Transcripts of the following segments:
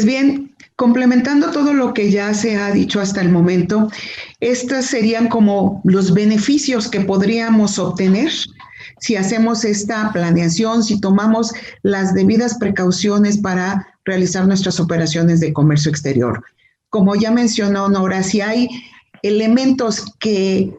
Pues bien, complementando todo lo que ya se ha dicho hasta el momento, estos serían como los beneficios que podríamos obtener si hacemos esta planeación, si tomamos las debidas precauciones para realizar nuestras operaciones de comercio exterior. Como ya mencionó Nora, si hay elementos que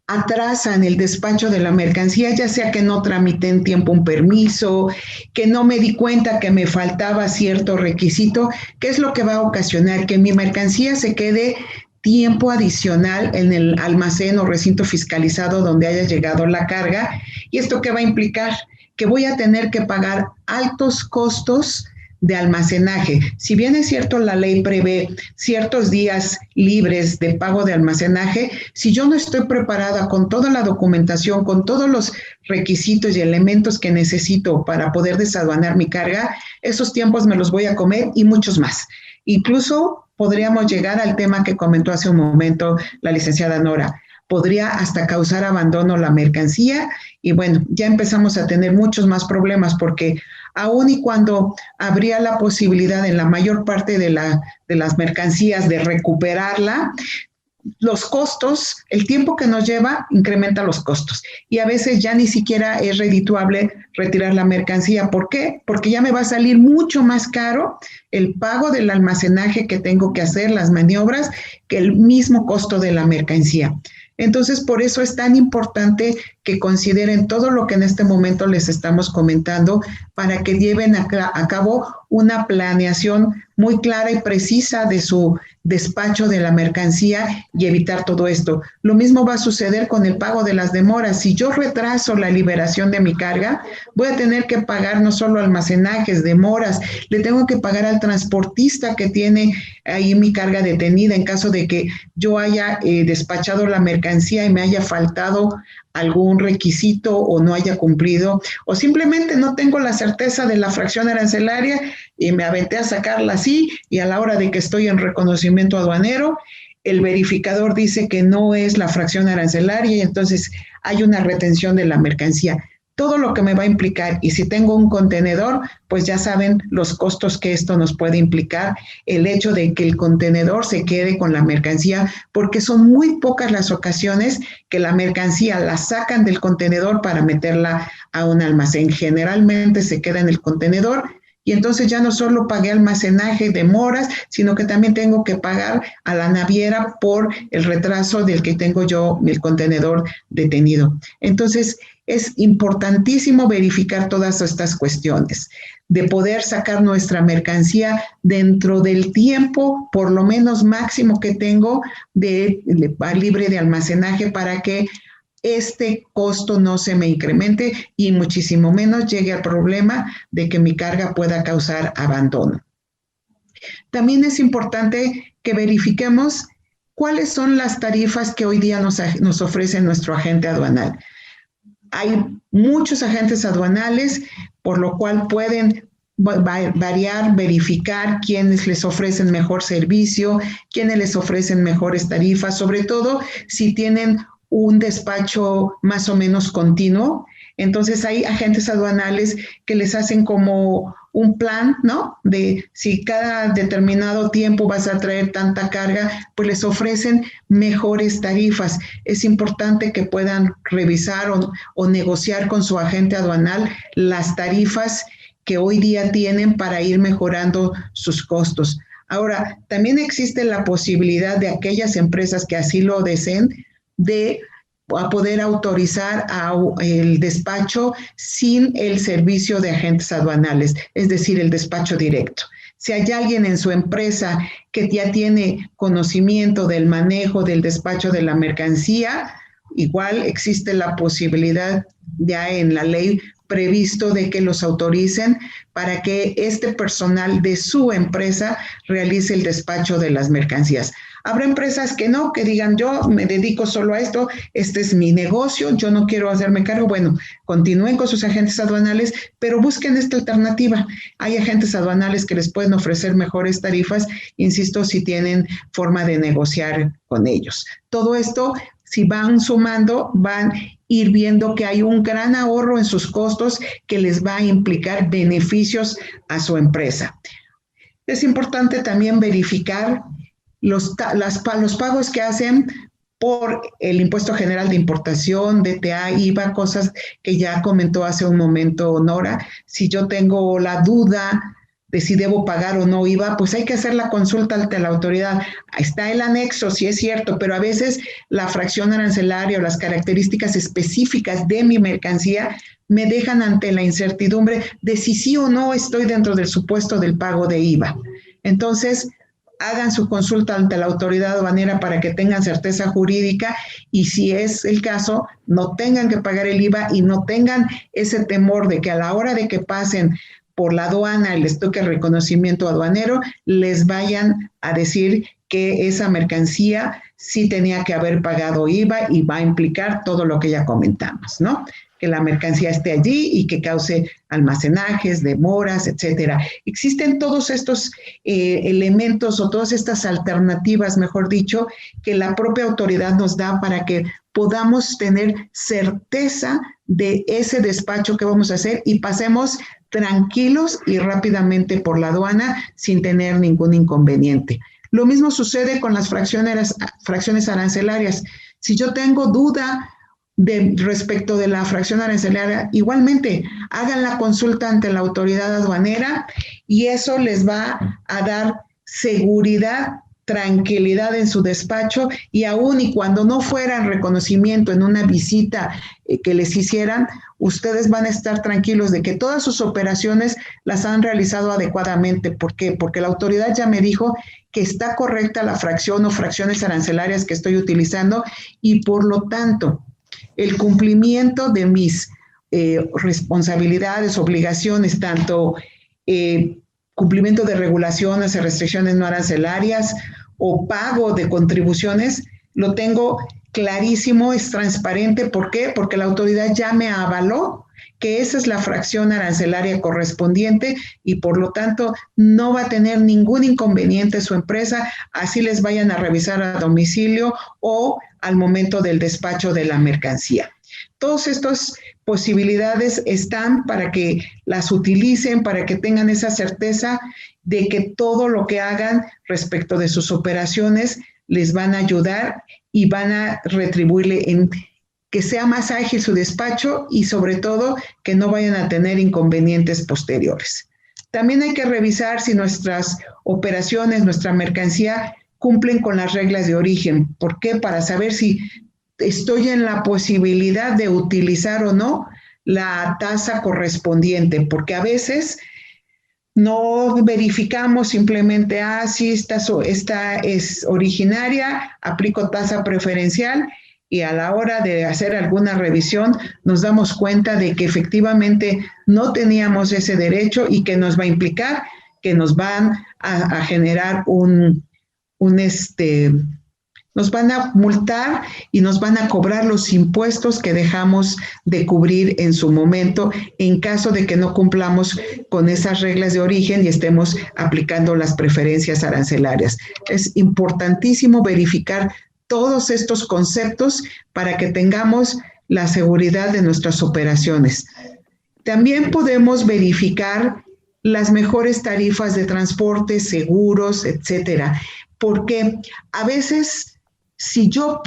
atrasan el despacho de la mercancía, ya sea que no tramité en tiempo un permiso, que no me di cuenta que me faltaba cierto requisito, ¿qué es lo que va a ocasionar? Que mi mercancía se quede tiempo adicional en el almacén o recinto fiscalizado donde haya llegado la carga. ¿Y esto qué va a implicar? Que voy a tener que pagar altos costos de almacenaje. Si bien es cierto, la ley prevé ciertos días libres de pago de almacenaje, si yo no estoy preparada con toda la documentación, con todos los requisitos y elementos que necesito para poder desaduanar mi carga, esos tiempos me los voy a comer y muchos más. Incluso podríamos llegar al tema que comentó hace un momento la licenciada Nora. Podría hasta causar abandono la mercancía y bueno, ya empezamos a tener muchos más problemas porque aun y cuando habría la posibilidad en la mayor parte de las mercancías de recuperarla, los costos, el tiempo que nos lleva incrementa los costos y a veces ya ni siquiera es redituable retirar la mercancía. ¿Por qué? Porque ya me va a salir mucho más caro el pago del almacenaje que tengo que hacer, las maniobras, que el mismo costo de la mercancía. Entonces, por eso es tan importante que consideren todo lo que en este momento les estamos comentando para que lleven a cabo una planeación muy clara y precisa de su despacho de la mercancía y evitar todo esto. Lo mismo va a suceder con el pago de las demoras. Si yo retraso la liberación de mi carga, voy a tener que pagar no solo almacenajes, demoras, le tengo que pagar al transportista que tiene ahí mi carga detenida en caso de que yo haya despachado la mercancía y me haya faltado algún requisito o no haya cumplido, o simplemente no tengo la certeza de la fracción arancelaria y me aventé a sacarla así y a la hora de que estoy en reconocimiento aduanero, el verificador dice que no es la fracción arancelaria y entonces hay una retención de la mercancía. Todo lo que me va a implicar, y si tengo un contenedor, pues ya saben los costos que esto nos puede implicar, el hecho de que el contenedor se quede con la mercancía, porque son muy pocas las ocasiones que la mercancía la sacan del contenedor para meterla a un almacén. Generalmente se queda en el contenedor y entonces ya no solo pagué almacenaje, demoras, sino que también tengo que pagar a la naviera por el retraso del que tengo yo el contenedor detenido. Entonces, es importantísimo verificar todas estas cuestiones, de poder sacar nuestra mercancía dentro del tiempo, por lo menos máximo que tengo libre de almacenaje para que este costo no se me incremente y muchísimo menos llegue al problema de que mi carga pueda causar abandono. También es importante que verifiquemos cuáles son las tarifas que hoy día nos ofrece nuestro agente aduanal. Hay muchos agentes aduanales, por lo cual pueden variar, verificar quiénes les ofrecen mejor servicio, quiénes les ofrecen mejores tarifas, sobre todo si tienen un despacho más o menos continuo. Entonces hay agentes aduanales que les hacen como un plan, ¿no? De si cada determinado tiempo vas a traer tanta carga, pues les ofrecen mejores tarifas. Es importante que puedan revisar o negociar con su agente aduanal las tarifas que hoy día tienen para ir mejorando sus costos. Ahora, también existe la posibilidad de aquellas empresas que así lo deseen de a poder autorizar el despacho sin el servicio de agentes aduanales, es decir, el despacho directo. Si hay alguien en su empresa que ya tiene conocimiento del manejo del despacho de la mercancía, igual existe la posibilidad ya en la ley previsto de que los autoricen para que este personal de su empresa realice el despacho de las mercancías. Habrá empresas que no, que digan yo me dedico solo a esto, este es mi negocio, yo no quiero hacerme cargo. Bueno, continúen con sus agentes aduanales, pero busquen esta alternativa. Hay agentes aduanales que les pueden ofrecer mejores tarifas, insisto, si tienen forma de negociar con ellos. Todo esto, si van sumando, van a ir viendo que hay un gran ahorro en sus costos que les va a implicar beneficios a su empresa. Es importante también verificar los pagos que hacen por el Impuesto General de Importación, DTA, IVA, cosas que ya comentó hace un momento Nora. Si yo tengo la duda de si debo pagar o no IVA, pues hay que hacer la consulta ante la autoridad. Está el anexo, sí es cierto, pero a veces la fracción arancelaria o las características específicas de mi mercancía me dejan ante la incertidumbre de si sí o no estoy dentro del supuesto del pago de IVA. Entonces, hagan su consulta ante la autoridad aduanera para que tengan certeza jurídica y si es el caso, no tengan que pagar el IVA y no tengan ese temor de que a la hora de que pasen por la aduana y les toque el reconocimiento aduanero, les vayan a decir que esa mercancía sí tenía que haber pagado IVA y va a implicar todo lo que ya comentamos, ¿no? Que la mercancía esté allí y que cause almacenajes, demoras, etcétera. Existen todos estos elementos o todas estas alternativas, mejor dicho, que la propia autoridad nos da para que podamos tener certeza de ese despacho que vamos a hacer y pasemos tranquilos y rápidamente por la aduana sin tener ningún inconveniente. Lo mismo sucede con las fracciones arancelarias. Si yo tengo duda respecto de la fracción arancelaria, igualmente hagan la consulta ante la autoridad aduanera y eso les va a dar seguridad, tranquilidad en su despacho y aún y cuando no fuera el reconocimiento en una visita que les hicieran, ustedes van a estar tranquilos de que todas sus operaciones las han realizado adecuadamente. ¿Por qué? Porque la autoridad ya me dijo que está correcta la fracción o fracciones arancelarias que estoy utilizando y por lo tanto el cumplimiento de mis responsabilidades, obligaciones, tanto cumplimiento de regulaciones y restricciones no arancelarias o pago de contribuciones, lo tengo clarísimo, es transparente. ¿Por qué? Porque la autoridad ya me avaló que esa es la fracción arancelaria correspondiente y por lo tanto no va a tener ningún inconveniente su empresa, así les vayan a revisar a domicilio o al momento del despacho de la mercancía. Todas estas posibilidades están para que las utilicen, para que tengan esa certeza de que todo lo que hagan respecto de sus operaciones les van a ayudar y van a retribuirle en que sea más ágil su despacho y sobre todo que no vayan a tener inconvenientes posteriores. También hay que revisar si nuestras operaciones, nuestra mercancía cumplen con las reglas de origen. ¿Por qué? Para saber si estoy en la posibilidad de utilizar o no la tasa correspondiente, porque a veces no verificamos simplemente, sí, esta es originaria, aplico tasa preferencial y a la hora de hacer alguna revisión nos damos cuenta de que efectivamente no teníamos ese derecho y que nos va a implicar que nos van a generar nos van a multar y nos van a cobrar los impuestos que dejamos de cubrir en su momento en caso de que no cumplamos con esas reglas de origen y estemos aplicando las preferencias arancelarias. Es importantísimo verificar todos estos conceptos para que tengamos la seguridad de nuestras operaciones. También podemos verificar las mejores tarifas de transporte, seguros, etcétera, porque a veces si yo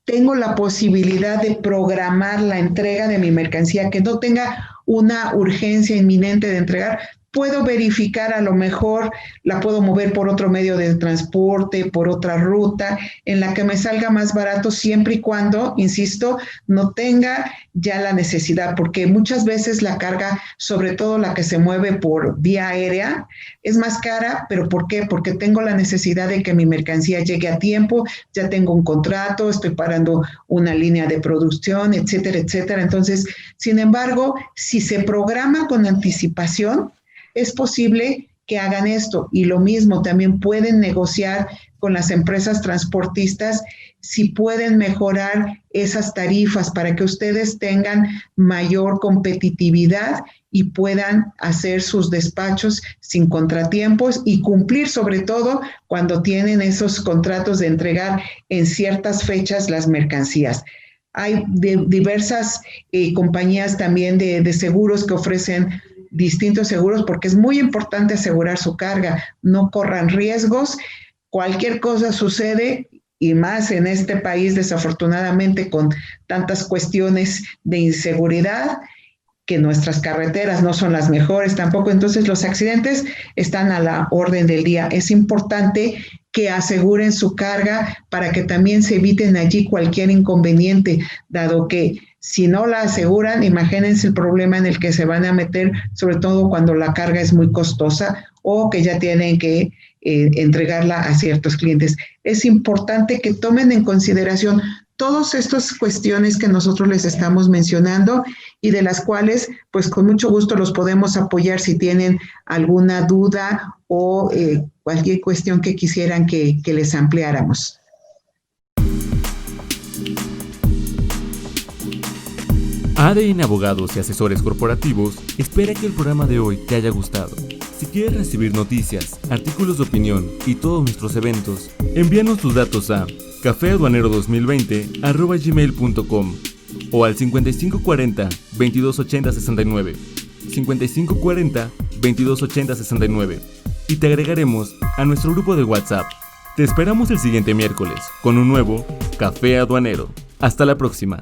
tengo la posibilidad de programar la entrega de mi mercancía, que no tenga una urgencia inminente de entregar, puedo verificar, a lo mejor la puedo mover por otro medio de transporte, por otra ruta, en la que me salga más barato siempre y cuando, insisto, no tenga ya la necesidad, porque muchas veces la carga, sobre todo la que se mueve por vía aérea, es más cara, pero ¿por qué? Porque tengo la necesidad de que mi mercancía llegue a tiempo, ya tengo un contrato, estoy parando una línea de producción, etcétera, etcétera. Entonces, sin embargo, si se programa con anticipación, es posible que hagan esto y lo mismo, también pueden negociar con las empresas transportistas si pueden mejorar esas tarifas para que ustedes tengan mayor competitividad y puedan hacer sus despachos sin contratiempos y cumplir sobre todo cuando tienen esos contratos de entregar en ciertas fechas las mercancías. Hay diversas compañías también de seguros que ofrecen distintos seguros porque es muy importante asegurar su carga, no corran riesgos, cualquier cosa sucede y más en este país desafortunadamente con tantas cuestiones de inseguridad, que nuestras carreteras no son las mejores tampoco, entonces los accidentes están a la orden del día. Es importante que aseguren su carga para que también se eviten allí cualquier inconveniente, dado que si no la aseguran, imagínense el problema en el que se van a meter, sobre todo cuando la carga es muy costosa o que ya tienen que entregarla a ciertos clientes. Es importante que tomen en consideración todas estas cuestiones que nosotros les estamos mencionando y de las cuales, pues con mucho gusto los podemos apoyar si tienen alguna duda o cualquier cuestión que quisieran que les ampliáramos. ADN Abogados y Asesores Corporativos espera que el programa de hoy te haya gustado. Si quieres recibir noticias, artículos de opinión y todos nuestros eventos, envíanos tus datos a cafeaduanero2020@gmail.com o al 5540 2280 69 5540 2280 69 y te agregaremos a nuestro grupo de WhatsApp. Te esperamos el siguiente miércoles con un nuevo Café Aduanero. Hasta la próxima.